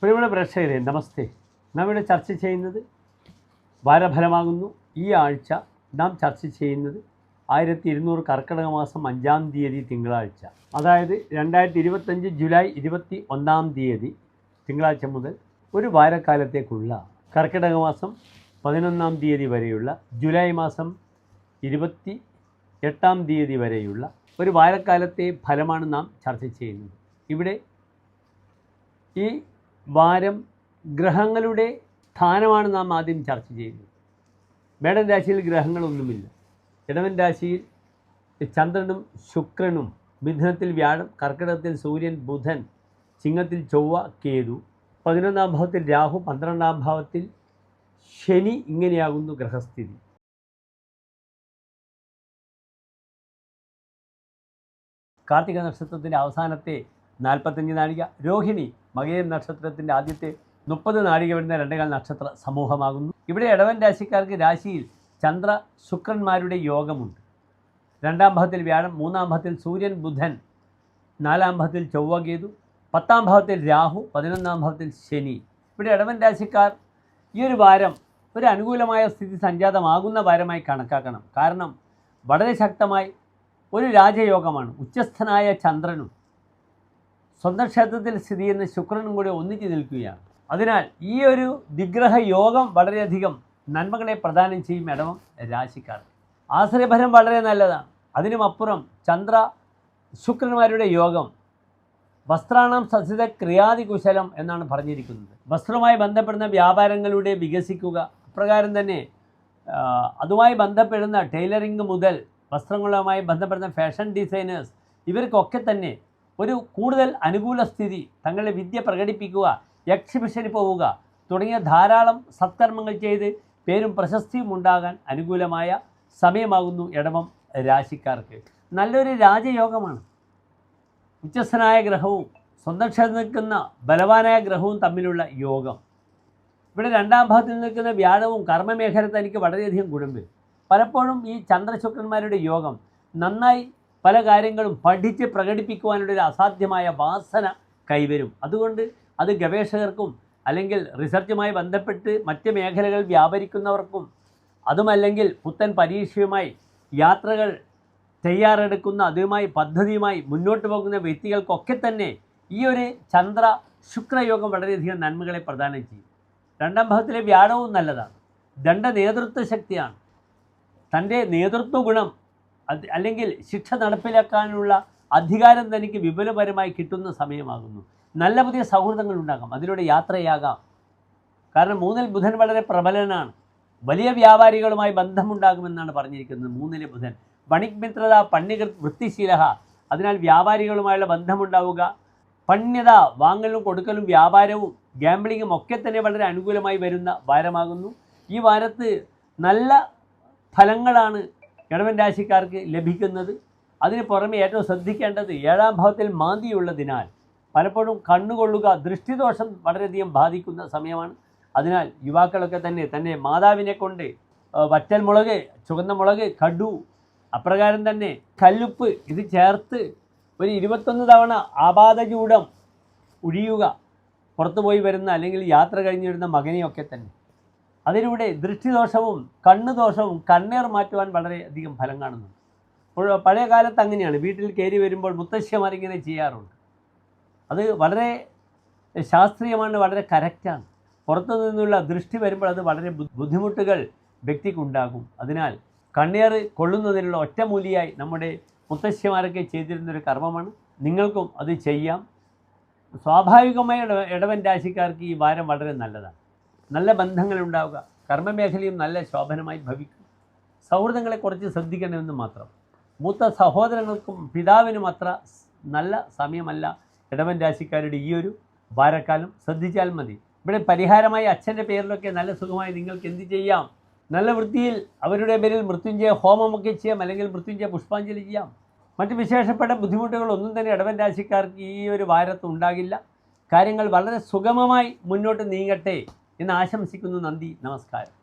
പ്രിയമുള്ള പ്രേക്ഷകരെ നമസ്തേ. നാം ഇവിടെ ചർച്ച ചെയ്യുന്നത് വാരഫലമാകുന്നു. ഈ ആഴ്ച നാം ചർച്ച ചെയ്യുന്നത് 1200 കർക്കിടക മാസം 5-ാം തീയതി തിങ്കളാഴ്ച, അതായത് 2025 ജൂലൈ 21-ാം തീയതി തിങ്കളാഴ്ച മുതൽ ഒരു വാരക്കാലത്തേക്കുള്ള കർക്കിടക മാസം 11-ാം തീയതി വരെയുള്ള ജൂലൈ മാസം 28-ാം തീയതി വരെയുള്ള ഒരു വാരക്കാലത്തെ ഫലമാണ് നാം ചർച്ച ചെയ്യുന്നത്. ഇവിടെ ഈ വാരം ഗ്രഹങ്ങളുടെ സ്ഥാനമാണ് നാം ആദ്യം ചർച്ച ചെയ്യുന്നത്. മേടൻ രാശിയിൽ ഗ്രഹങ്ങളൊന്നുമില്ല. ഇടവൻ രാശിയിൽ ചന്ദ്രനും ശുക്രനും, മിഥുനത്തിൽ വ്യാഴം, കർക്കിടകത്തിൽ സൂര്യൻ, ബുധൻ, ചിങ്ങത്തിൽ ചൊവ്വ, കേതു, 11-ാം ഭാവത്തിൽ രാഹു, 12-ാം ഭാവത്തിൽ ശനി. ഇങ്ങനെയാകുന്നു ഗ്രഹസ്ഥിതി. കാർത്തിക നക്ഷത്രത്തിൻ്റെ അവസാനത്തെ 45 നാഴിക, രോഹിണി മകയിരം നക്ഷത്രത്തിൻ്റെ ആദ്യത്തെ 30 നാഴിക വരുന്ന 2 നക്ഷത്ര സമൂഹമാകുന്നു. ഇവിടെ ഇടവൻ രാശിക്കാർക്ക് രാശിയിൽ ചന്ദ്ര ശുക്രന്മാരുടെ യോഗമുണ്ട്. 2-ാം ഭാവത്തിൽ വ്യാഴം, 3-ാം ഭാവത്തിൽ സൂര്യൻ, ബുധൻ, 4-ാം ഭാവത്തിൽ ചൊവ്വ, കേതു, 10-ാം ഭാവത്തിൽ രാഹു, 11-ാം ഭാവത്തിൽ ശനി. ഇവിടെ ഇടവൻ രാശിക്കാർ ഈ ഒരു വാരം ഒരു അനുകൂലമായ സ്ഥിതി സംജാതമാകുന്ന വാരമായി കണക്കാക്കണം. കാരണം വളരെ ശക്തമായി ഒരു രാജയോഗമാണ്. ഉച്ചസ്ഥനായ ചന്ദ്രനും സ്വന്തം ക്ഷേത്രത്തിൽ സ്ഥിതി ചെയ്യുന്ന ശുക്രനും കൂടി ഒന്നിച്ചു നിൽക്കുകയാണ്. അതിനാൽ ഈ ഒരു ദിഗ്രഹ യോഗം വളരെയധികം നന്മകളെ പ്രദാനം ചെയ്യും ഇടവം രാശിക്കാർക്ക്. ആശ്രയഫലം വളരെ നല്ലതാണ്. അതിനുമപ്പുറം ചന്ദ്ര ശുക്രന്മാരുടെ യോഗം വസ്ത്രാണം സസിത ക്രിയാതികുശലം എന്നാണ് പറഞ്ഞിരിക്കുന്നത്. വസ്ത്രവുമായി ബന്ധപ്പെടുന്ന വ്യാപാരങ്ങളുടെ വികസിക്കുക. അപ്രകാരം തന്നെ അതുമായി ബന്ധപ്പെടുന്ന ടൈലറിംഗ് മുതൽ വസ്ത്രങ്ങളുമായി ബന്ധപ്പെടുന്ന ഫാഷൻ ഡിസൈനേഴ്സ്, ഇവർക്കൊക്കെ തന്നെ ഒരു കൂടുതൽ അനുകൂല സ്ഥിതി, തങ്ങളുടെ വിദ്യ പ്രകടിപ്പിക്കുക, എക്സിബിഷന് പോവുക തുടങ്ങിയ ധാരാളം സത്കർമ്മങ്ങൾ ചെയ്ത് പേരും പ്രശസ്തിയും ഉണ്ടാകാൻ അനുകൂലമായ സമയമാകുന്നു ഇടവം രാശിക്കാർക്ക്. നല്ലൊരു രാജയോഗമാണ്. ഉച്ചസ്ഥനായ ഗ്രഹവും സ്വന്തം ക്ഷേത്രത്തിൽ നിൽക്കുന്ന ബലവാനായ ഗ്രഹവും തമ്മിലുള്ള യോഗം. ഇവിടെ 2-ാം ഭാവത്തിൽ നിൽക്കുന്ന വ്യാഴവും കർമ്മമേഖല തനിക്ക് വളരെയധികം ഗുണം വരും. പലപ്പോഴും ഈ ചന്ദ്രശുക്രന്മാരുടെ യോഗം നന്നായി പല കാര്യങ്ങളും പഠിച്ച് പ്രകടിപ്പിക്കുവാനുള്ളൊരു അസാധ്യമായ വാസന കൈവരും. അതുകൊണ്ട് അത് ഗവേഷകർക്കും അല്ലെങ്കിൽ റിസർച്ചുമായി ബന്ധപ്പെട്ട് മറ്റ് മേഖലകൾ വ്യാപരിക്കുന്നവർക്കും, അതുമല്ലെങ്കിൽ പുത്തൻ പരീക്ഷയുമായി യാത്രകൾ തയ്യാറെടുക്കുന്ന, അതുമായി പദ്ധതിയുമായി മുന്നോട്ട് പോകുന്ന വ്യക്തികൾക്കൊക്കെ തന്നെ ഈ ഒരു ചന്ദ്ര ശുക്രയോഗം വളരെയധികം നന്മകളെ പ്രദാനം ചെയ്യും. 2-ാം ഭാവത്തിലെ വ്യാഴവും നല്ലതാണ്. ദണ്ഡ നേതൃത്വ ശക്തിയാണ്. തൻ്റെ നേതൃത്വ ഗുണം അല്ലെങ്കിൽ ശിക്ഷ നടപ്പിലാക്കാനുള്ള അധികാരം തനിക്ക് വിപുലപരമായി കിട്ടുന്ന സമയമാകുന്നു. നല്ല പുതിയ സൗഹൃദങ്ങൾ ഉണ്ടാകാം, അതിലൂടെ യാത്രയാകാം. കാരണം 3-ൽ ബുധൻ വളരെ പ്രബലനാണ്. വലിയ വ്യാപാരികളുമായി ബന്ധമുണ്ടാകുമെന്നാണ് പറഞ്ഞിരിക്കുന്നത്. 3-ലെ ബുധൻ വണിക് മിത്രത പണ്യകൃത് വൃത്തിശീല. അതിനാൽ വ്യാപാരികളുമായുള്ള ബന്ധമുണ്ടാവുക, പണ്യത, വാങ്ങലും കൊടുക്കലും വ്യാപാരവും ഗാംബ്ലിങ്ങും ഒക്കെ തന്നെ വളരെ അനുകൂലമായി വരുന്ന വാരമാകുന്നു. ഈ വാരത്ത് നല്ല ഫലങ്ങളാണ് ഇടവൻ രാശിക്കാർക്ക് ലഭിക്കുന്നത്. അതിന് പുറമെ ഏറ്റവും ശ്രദ്ധിക്കേണ്ടത് 7-ാം ഭാവത്തിൽ മാന്തിയുള്ളതിനാൽ പലപ്പോഴും കണ്ണുകൊള്ളുക, ദൃഷ്ടിദോഷം വളരെയധികം ബാധിക്കുന്ന സമയമാണ്. അതിനാൽ യുവാക്കളൊക്കെ തന്നെ മാതാവിനെ കൊണ്ട് വറ്റൽമുളക്, ചുവന്ന മുളക്, കടു, അപ്രകാരം തന്നെ കല്ലുപ്പ് ഇത് ചേർത്ത് ഒരു 21 തവണ ആപാദചൂടം ഒഴിയുക. പുറത്തുപോയി വരുന്ന അല്ലെങ്കിൽ യാത്ര കഴിഞ്ഞ് വരുന്ന മകനെയൊക്കെ തന്നെ. അതിലൂടെ ദൃഷ്ടിദോഷവും കണ്ണുദോഷവും കണ്ണേർ മാറ്റുവാൻ വളരെയധികം ഫലം കാണുന്നുണ്ട്. പഴയ കാലത്ത് അങ്ങനെയാണ്. വീട്ടിൽ കയറി വരുമ്പോൾ മുത്തശ്ശിമാരിങ്ങനെ ചെയ്യാറുണ്ട്. അത് വളരെ ശാസ്ത്രീയമാണ്, വളരെ കറക്റ്റാണ്. പുറത്തു നിന്നുള്ള ദൃഷ്ടി വരുമ്പോൾ അത് വളരെ ബുദ്ധിമുട്ടുകൾ വ്യക്തിക്കുണ്ടാകും. അതിനാൽ കണ്ണേർ കൊള്ളുന്നതിനുള്ള ഒറ്റമൂലിയായി നമ്മുടെ മുത്തശ്ശിമാരൊക്കെ ചെയ്തിരുന്നൊരു കർമ്മമാണ്. നിങ്ങൾക്കും അത് ചെയ്യാം. സ്വാഭാവികമായ ഇടവൻ രാശിക്കാർക്ക് ഈ വാരം വളരെ നല്ലതാണ്. നല്ല ബന്ധങ്ങളുണ്ടാവുക, കർമ്മമേഖലയും നല്ല ശോഭനമായി ഭവിക്കും. സൗഹൃദങ്ങളെ കുറച്ച് ശ്രദ്ധിക്കണമെന്ന് മാത്രം. മൂത്ത സഹോദരങ്ങൾക്കും പിതാവിനും അത്ര നല്ല സമയമല്ല ഇടവൻ രാശിക്കാരുടെ ഈ ഒരു വാരക്കാലം. ശ്രദ്ധിച്ചാൽ മതി. ഇവിടെ പരിഹാരമായി അച്ഛൻ്റെ പേരിലൊക്കെ നല്ല സുഖമായി നിങ്ങൾക്ക് എന്ത് ചെയ്യാം? നല്ല വൃത്തിയിൽ അവരുടെ പേരിൽ മൃത്യുഞ്ജയ ഹോമമൊക്കെ ചെയ്യാം, അല്ലെങ്കിൽ മൃത്യുഞ്ജയ പുഷ്പാഞ്ജലി ചെയ്യാം. മറ്റ് വിശേഷപ്പെട്ട ബുദ്ധിമുട്ടുകളൊന്നും തന്നെ ഇടവൻ രാശിക്കാർക്ക് ഈ ഒരു വാരത്ത് ഉണ്ടാകില്ല. കാര്യങ്ങൾ വളരെ സുഗമമായി മുന്നോട്ട് നീങ്ങട്ടെ എന്ന് ആശംസിക്കുന്നു. നന്ദി, നമസ്കാരം.